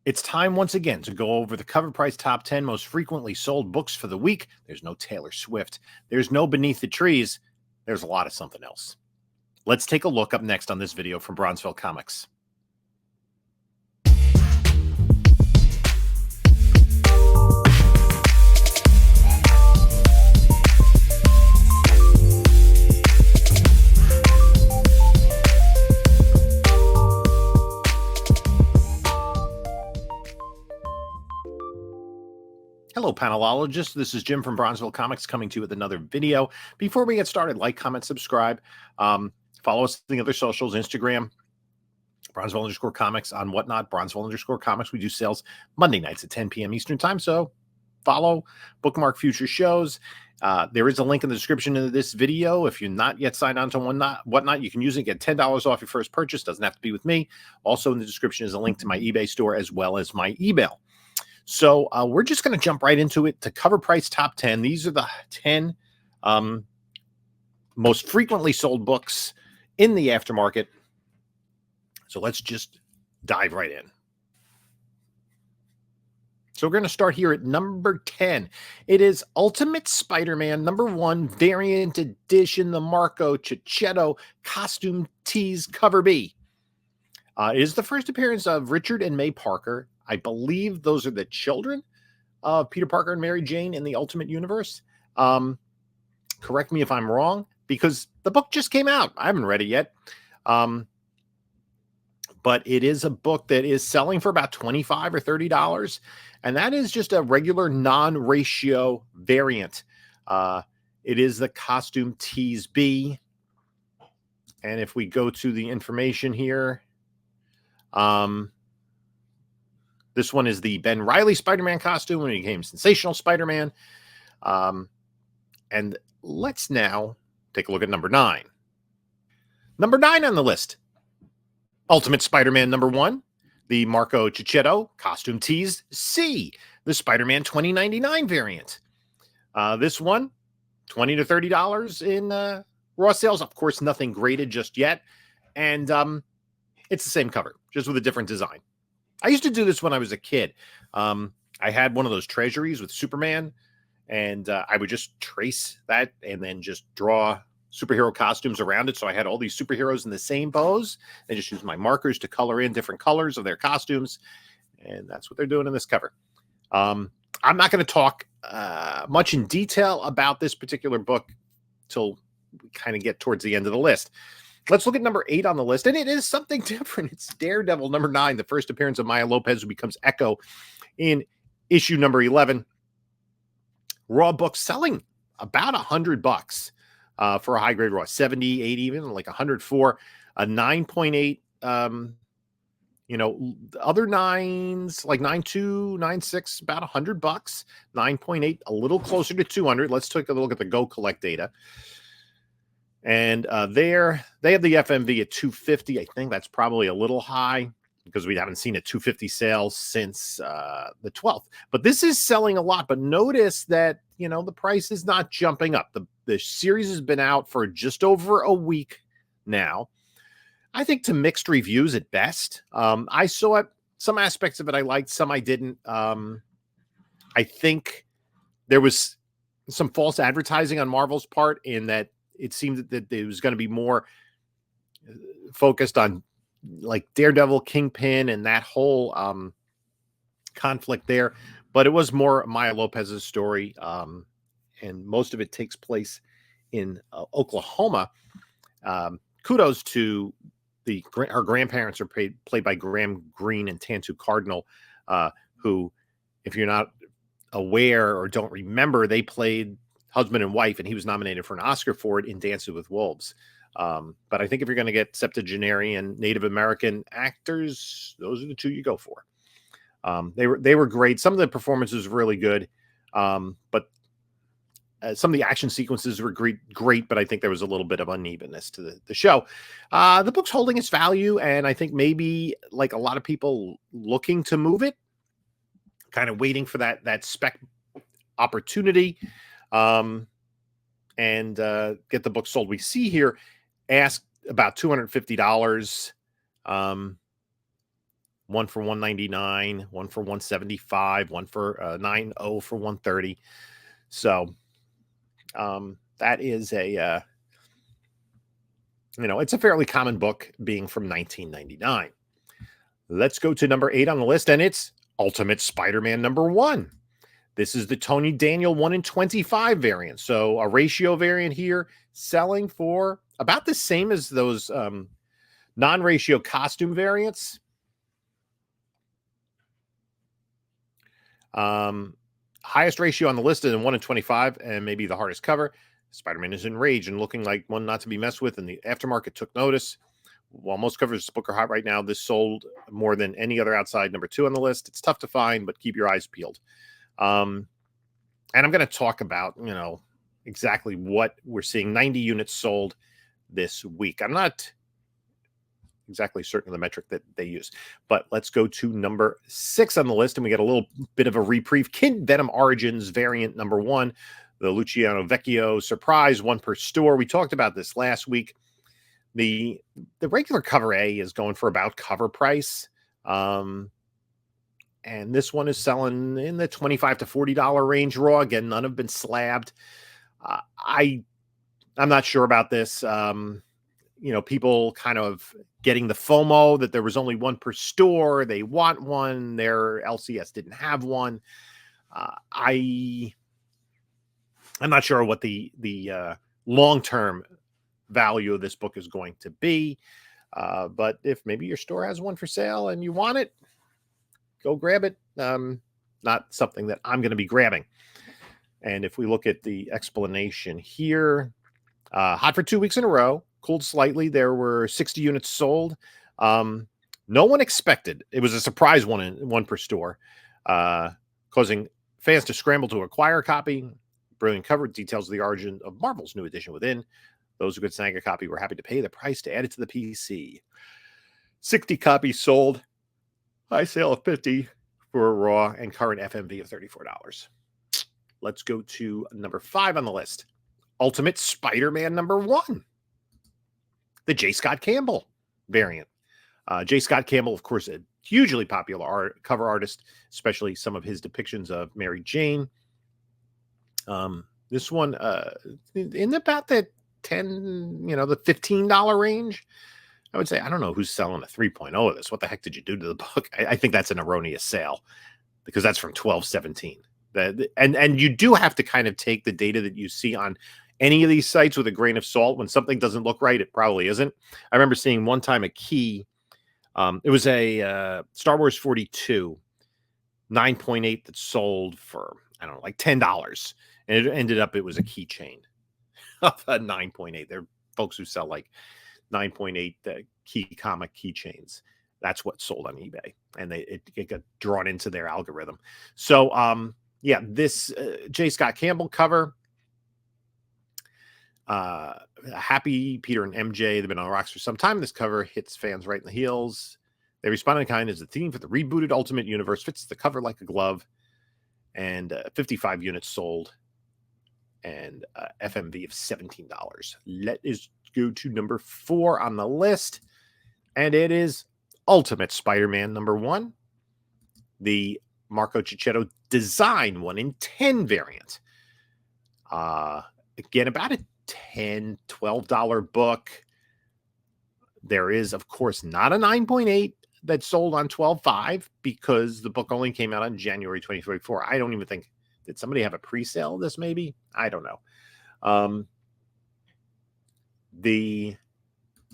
It's time once again to go over the Covrprice top 10 most frequently sold books for the week. There's no Taylor Swift. There's no Beneath the Trees. There's a lot of something else. Let's take a look up next on this video from Bronzeville Comics. Hello, panelologists. This is Jim from Bronzeville Comics coming to you with another video. Before we get started, like, comment, subscribe. Follow us on the other socials, Instagram, Bronzeville_Comics, on Whatnot, Bronzeville_Comics. We do sales Monday nights at 10 p.m. Eastern Time, so follow, bookmark future shows. There is a link in the description of this video. If you're not yet signed on to Whatnot, you can use it, get $10 off your first purchase. Doesn't have to be with me. Also in the description is a link to my eBay store as well as my email. So we're just going to jump right into it to Covrprice top 10. These are the 10 most frequently sold books in the aftermarket. So let's just dive right in. So we're going to start here at number 10. It is Ultimate Spider-Man #1 Variant Edition, the Marco Checchetto Costume Tease Cover B. It is the first appearance of Richard and May Parker. I believe those are the children of Peter Parker and Mary Jane in the Ultimate Universe. Correct me if I'm wrong, because the book just came out. I haven't read it yet. But it is a book that is selling for about $25 or $30. And that is just a regular non-ratio variant. It is the Costume Tease B. And if we go to the information here, this one is the Ben Reilly Spider-Man costume when he became Sensational Spider-Man. And let's now take a look at number 9. Number 9 on the list, Ultimate Spider-Man #1, the Marco Checchetto Costume Tease C, the Spider-Man 2099 variant. This one, $20 to $30 in raw sales. Of course, nothing graded just yet. And it's the same cover, just with a different design. I used to do this when I was a kid. I had one of those treasuries with Superman, and I would just trace that and then just draw superhero costumes around it. So I had all these superheroes in the same pose. I just used my markers to color in different colors of their costumes, and that's what they're doing in this cover. I'm not going to talk much in detail about this particular book till we kind of get towards the end of the list. Let's look at number 8 on the list, and it is something different. It's Daredevil #9, the first appearance of Maya Lopez, who becomes Echo in issue number 11. Raw book selling about $100 for a high-grade raw, 70, 80 even, like 104, a 9.8. Other nines, like 9.2, 9.6, about $100. 9.8, a little closer to 200. Let's take a look at the Go Collect data. And there they have the FMV at 250. I think that's probably a little high because we haven't seen a 250 sales since the 12th. But this is selling a lot. But notice that, the price is not jumping up. The series has been out for just over a week now. I think to mixed reviews at best. I saw it. Some aspects of it I liked, some I didn't. I think there was some false advertising on Marvel's part in that it seemed that it was going to be more focused on like Daredevil, Kingpin, and that whole conflict there. But it was more Maya Lopez's story, and most of it takes place in Oklahoma. Kudos to her grandparents are played by Graham Greene and Tantu Cardinal, who, if you're not aware or don't remember, they played husband and wife, and he was nominated for an Oscar for it in Dances with Wolves. But I think if you're going to get septuagenarian Native American actors, those are the two you go for. They were great. Some of the performances were really good, but some of the action sequences were great. But I think there was a little bit of unevenness to the show. The book's holding its value, and I think maybe like a lot of people looking to move it, kind of waiting for that spec opportunity. And get the book sold. We see here, ask about $250. one for 199, one for 175, one for 90 for 130. So that is a it's a fairly common book, being from 1999. Let's go to number 8 on the list, and it's Ultimate Spider-Man #1. This is the Tony Daniel 1 in 25 variant. So a ratio variant here, selling for about the same as those non-ratio costume variants. Highest ratio on the list is 1 in 25, and maybe the hardest cover. Spider-Man is enraged and looking like one not to be messed with, and the aftermarket took notice. While most covers of this book are hot right now, this sold more than any other outside number 2 on the list. It's tough to find, but keep your eyes peeled. And I'm going to talk about, exactly what we're seeing. 90 units sold this week. I'm not exactly certain of the metric that they use, but let's go to number 6 on the list, and we get a little bit of a reprieve. Kid Venom Origins variant #1, the Luciano Vecchio surprise, 1 per store. We talked about this last week. The regular cover A is going for about cover price. And this one is selling in the $25 to $40 range raw. Again, none have been slabbed. I'm not sure about this. People kind of getting the FOMO that there was only 1 per store. They want one. Their LCS didn't have one. I'm not sure what the long-term value of this book is going to be. But if maybe your store has one for sale and you want it, go grab it. Not something that I'm going to be grabbing. And if we look at the explanation here, hot for 2 weeks in a row, cooled slightly. There were 60 units sold. No one expected. It was a surprise one per store, causing fans to scramble to acquire a copy. Brilliant cover details the origin of Marvel's new edition within. Those who could snag a copy were happy to pay the price to add it to the PC. 60 copies sold. High sale of 50 for a raw, and current FMV of $34. Let's go to number 5 on the list. Ultimate Spider-Man #1. The J. Scott Campbell variant. J. Scott Campbell, of course, a hugely popular cover artist, especially some of his depictions of Mary Jane. This one, in about the the $15 range, I would say. I don't know who's selling a 3.0 of this. What the heck did you do to the book? I think that's an erroneous sale, because that's from 12/17. And you do have to kind of take the data that you see on any of these sites with a grain of salt. When something doesn't look right, it probably isn't. I remember seeing one time a key. It was a Star Wars 42 9.8 that sold for, I don't know, like $10. And it ended up, it was a keychain of a 9.8. There are folks who sell like 9.8 comic keychains. That's what sold on eBay, and it got drawn into their algorithm. So, this J. Scott Campbell cover. Happy Peter and MJ. They've been on rocks for some time. This cover hits fans right in the heels. They responded in kind as the theme for the rebooted Ultimate Universe. Fits the cover like a glove. And 55 units sold. And FMV of $17. Let us go to number 4 on the list. And it is Ultimate Spider-Man #1. The Marco Cicchetto design 1 in 10 variant. Again, about a $10, $12 book. There is, of course, not a 9.8 that sold on 12/5, because the book only came out on January 2024. I don't even think, did somebody have a pre-sale of this maybe? I don't know.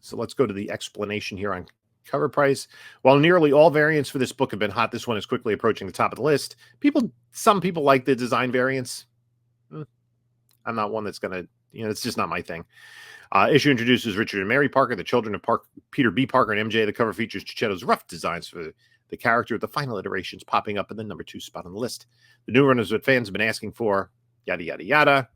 So let's go to the explanation here on cover price. While nearly all variants for this book have been hot, this one is quickly approaching the top of the list. Some people like the design variants. I'm not one that's going to, it's just not my thing. Issue introduces Richard and Mary Parker, the children of Peter B. Parker and MJ. The cover features Cicchetto's rough designs for the character, with the final iterations popping up in the number 2 spot on the list. The new runners that fans have been asking for, yada, yada, yada.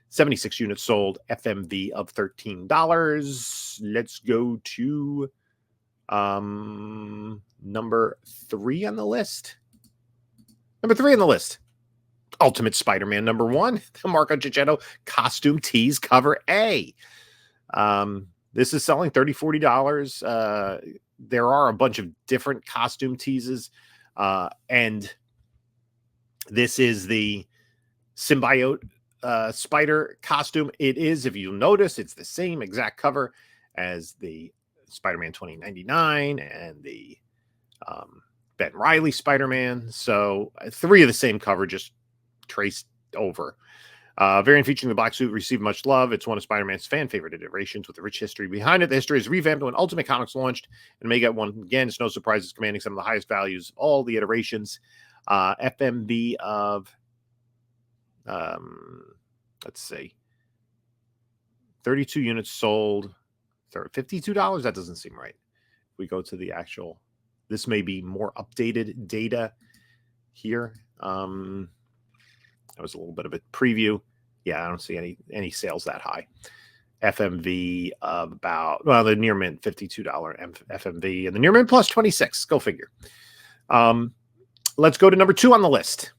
76 units sold, FMV of $13. Let's go to number 3 on the list. Number 3 on the list. Ultimate Spider-Man #1, the Marco Cicchetto costume tease cover A. This is selling $30, $40. There are a bunch of different costume teases. And this is the symbiote spider costume. It is, if you notice, it's the same exact cover as the Spider-Man 2099 and the Ben Reilly Spider-Man. So 3 of the same cover, just traced over. Variant featuring the black suit received much love. It's one of Spider-Man's fan favorite iterations with a rich history behind it. The history is revamped when Ultimate Comics launched and may get one again. It's no surprise it's commanding some of the highest values of all the iterations. FMV of, let's see, 32 units sold, $52. That doesn't seem right. If we go to the actual, this may be more updated data here. That was a little bit of a preview. Yeah, I don't see any sales that high. FMV of about, well, the near mint $52 FMV and the near mint plus 26. Go figure. Let's go to number 2 on the list.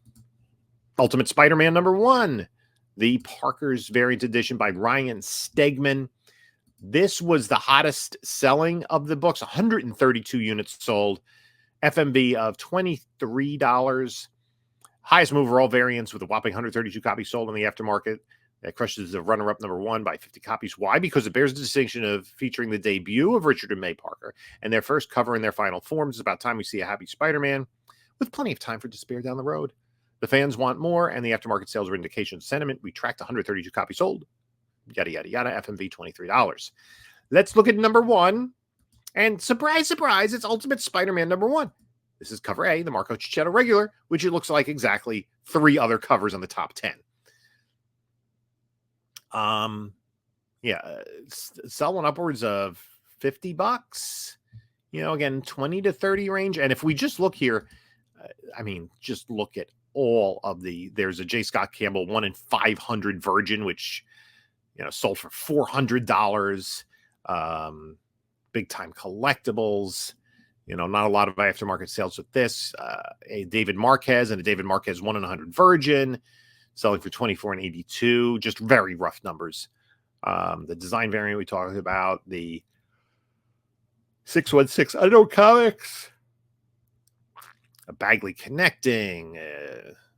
Ultimate Spider-Man number 1, the Parker's variant edition by Ryan Stegman. This was the hottest selling of the books. 132 units sold. FMV of $23. Highest overall variants with a whopping 132 copies sold in the aftermarket. That crushes the runner-up number 1 by 50 copies. Why? Because it bears the distinction of featuring the debut of Richard and May Parker and their first cover in their final forms. It's about time we see a happy Spider-Man with plenty of time for despair down the road. The fans want more, and the aftermarket sales are indication of sentiment. We tracked 132 copies sold. Yada, yada, yada. FMV, $23. Let's look at number 1. And surprise, surprise, it's Ultimate Spider-Man number 1. This is cover A, the Marco Cicchetto regular, which it looks like exactly 3 other covers on the top 10. Selling upwards of $50. Again, 20 to 30 range. And if we just look here, just look at all of there's a J. Scott Campbell 1 in 500 Virgin, which, sold for $400. Big time collectibles. Not a lot of aftermarket sales with this. A David Marquez and a David Marquez 1 in 100 Virgin, selling for $24 and $82. Just very rough numbers. The design variant we talked about, the 616 Unknown Comics, a Bagley Connecting,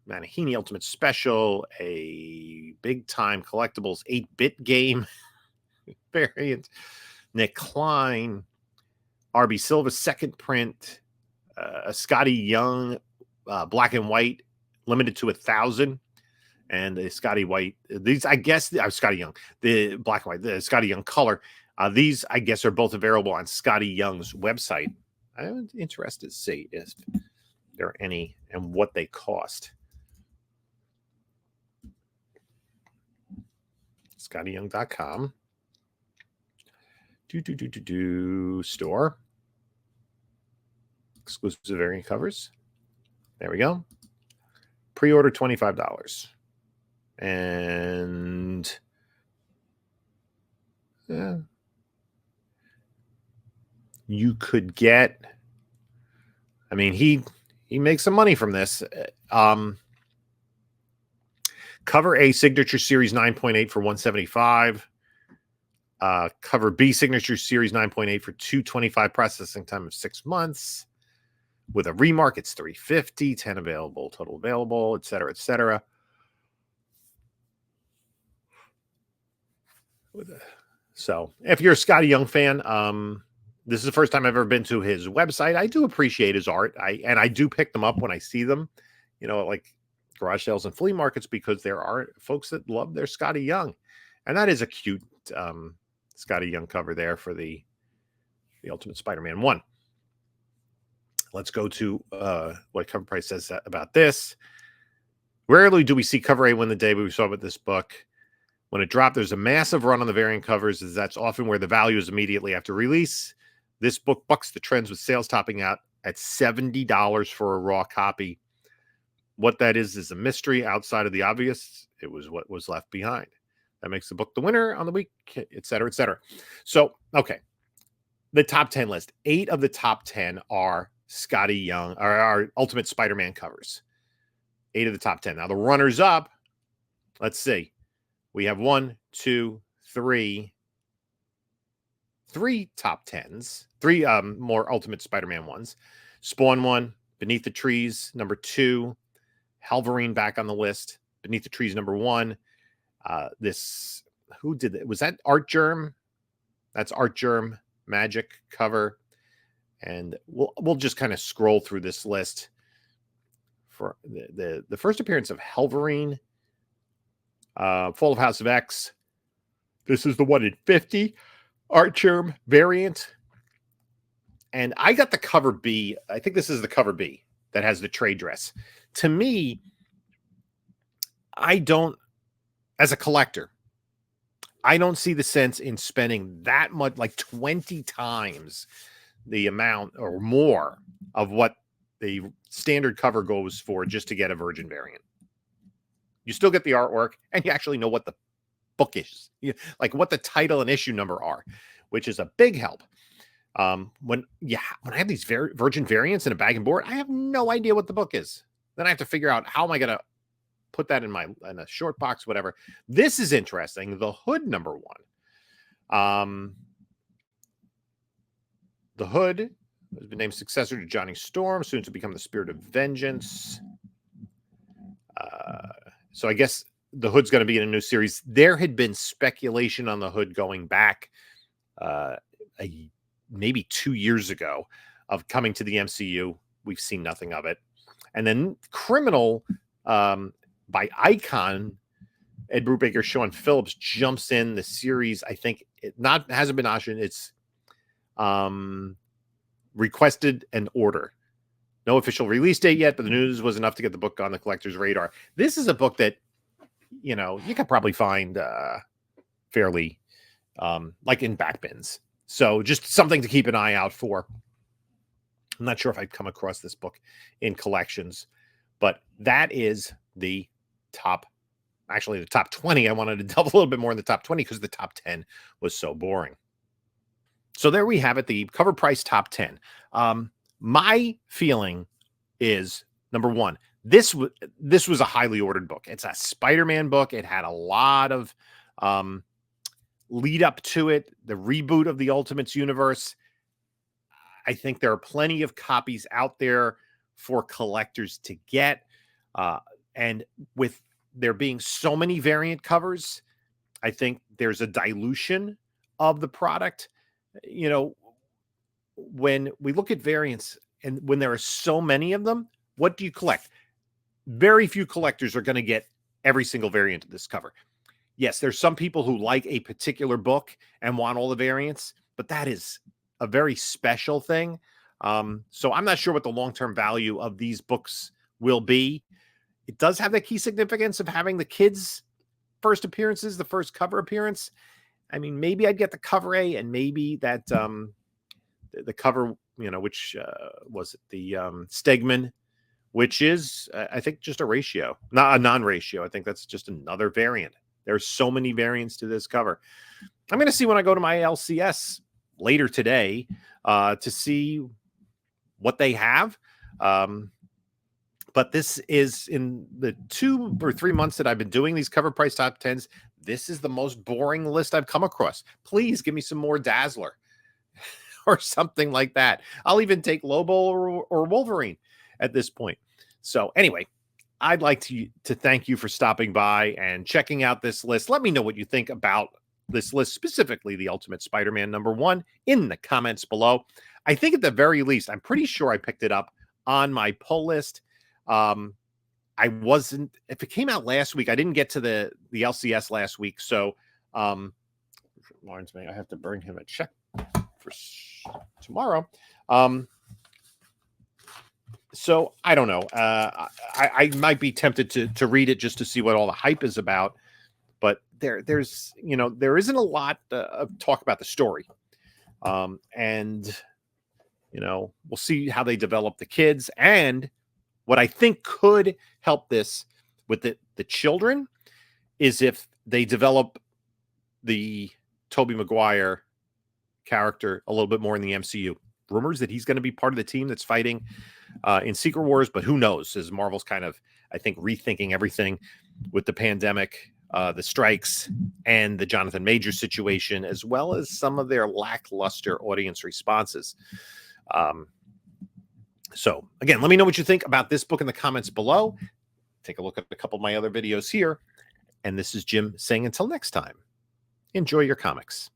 Manahini Ultimate Special, a Big Time Collectibles 8-bit game variant, Nick Klein, RB Silva second print, a Scotty Young black and white limited to 1,000, and a Scotty White. These, I guess, Scotty Young, the black and white, the Scotty Young color. These, I guess, are both available on Scotty Young's website. I'm interested to see if there are any and what they cost. ScottyYoung.com. Store. Exclusive variant covers. There we go. Pre-order $25. And you could get, he makes some money from this. Cover A Signature Series 9.8 for $175. Cover B Signature Series 9.8 for $225. Processing time of 6 months. With a remark, it's $350. 10 available, total available, etc., etc. So, if you're a Scotty Young fan, this is the first time I've ever been to his website. I do appreciate his art. I do pick them up when I see them, like garage sales and flea markets, because there are folks that love their Scotty Young, and that is a cute Scotty Young cover there for the Ultimate Spider-Man 1. Let's go to what Covrprice says about this. Rarely do we see cover A win the day, but we saw it with this book. When it dropped, there's a massive run on the variant covers, as that's often where the value is immediately after release. This book bucks the trends with sales topping out at $70 for a raw copy. What that is a mystery outside of the obvious. It was what was left behind. That makes the book the winner on the week, et cetera, et cetera. So, okay. The top 10 list. 8 of the top 10 are Scotty Young, or our Ultimate Spider-Man covers. 8 of the top 10. Now, the runners up, let's see. We have 1, 2, 3, 3 top 10s, 3 more Ultimate Spider-Man ones. Spawn 1, Beneath the Trees, number 2. Halverine back on the list. Beneath the Trees, number 1. This, who did it? Was that Art Germ? That's Art Germ Magic cover. And we'll just kind of scroll through this list. For the first appearance of Halverine, Fall of House of X. This is the one in 50. Art Germ variant. And I got the cover B. I think this is the cover B that has the trade dress. To me, I don't, as a collector, I don't see the sense in spending that much, like 20 times the amount or more of what the standard cover goes for just to get a Virgin variant. You still get the artwork, and you actually know what the book is, like what the title and issue number are, which is a big help. When I have these Virgin variants in a bag and board, I have no idea what the book is. Then I have to figure out how am I going to put that in a short box, whatever. This is interesting. The Hood number 1. The Hood has been named successor to Johnny Storm, soon to become the Spirit of Vengeance. So I guess the Hood's going to be in a new series. There had been speculation on the Hood going back maybe 2 years ago of coming to the MCU. We've seen nothing of it. And then Criminal by Icon, Ed Brubaker, Sean Phillips jumps in the series. I think it hasn't been optioned. It's requested an order. No official release date yet, but the news was enough to get the book on the collector's radar. This is a book that, you could probably find fairly like in back bins. So just something to keep an eye out for. I'm not sure if I've come across this book in collections, but that is the top 20. I wanted to double a little bit more in the top 20 because the top 10 was so boring. So there we have it, the Covrprice top 10. My feeling is, number 1, this was a highly ordered book. It's a Spider-Man book. It had a lot of lead up to it, the reboot of the Ultimates universe. I think there are plenty of copies out there for collectors to get. And with there being so many variant covers, I think there's a dilution of the product. When we look at variants and when there are so many of them, what do you collect? Very few collectors are going to get every single variant of this cover. Yes, there's some people who like a particular book and want all the variants, but that is a very special thing. So I'm not sure what the long-term value of these books will be. It does have the key significance of having the kids' first appearances, the first cover appearance. I mean, maybe I'd get the cover A, and maybe that the cover, which was it, the Stegman, which is, I think, just a ratio, not a non-ratio. I think that's just another variant. There's so many variants to this cover. I'm going to see when I go to my LCS later today to see what they have. But this is, in the 2 or 3 months that I've been doing these Covrprice top 10s, this is the most boring list I've come across. Please give me some more Dazzler or something like that. I'll even take Lobo or Wolverine at this point. So anyway, I'd like to thank you for stopping by and checking out this list. Let me know what you think about this list, specifically the Ultimate Spider-Man number 1, in the comments below. I think at the very least, I'm pretty sure I picked it up on my pull list. I wasn't, if it came out last week, I didn't get to the LCS last week. So, Lawrence May, I have to bring him a check for tomorrow. So I don't know. I might be tempted to read it just to see what all the hype is about, but there isn't a lot of talk about the story. And we'll see how they develop the kids. And what I think could help this with the children is if they develop the Tobey Maguire character a little bit more in the MCU. Rumors that he's going to be part of the team that's fighting in Secret Wars, but who knows, as Marvel's kind of, I think, rethinking everything with the pandemic. the strikes and the Jonathan Majors situation, as well as some of their lackluster audience responses. So again, let me know what you think about this book in the comments below. Take a look at a couple of my other videos here. And this is Jim saying until next time, enjoy your comics.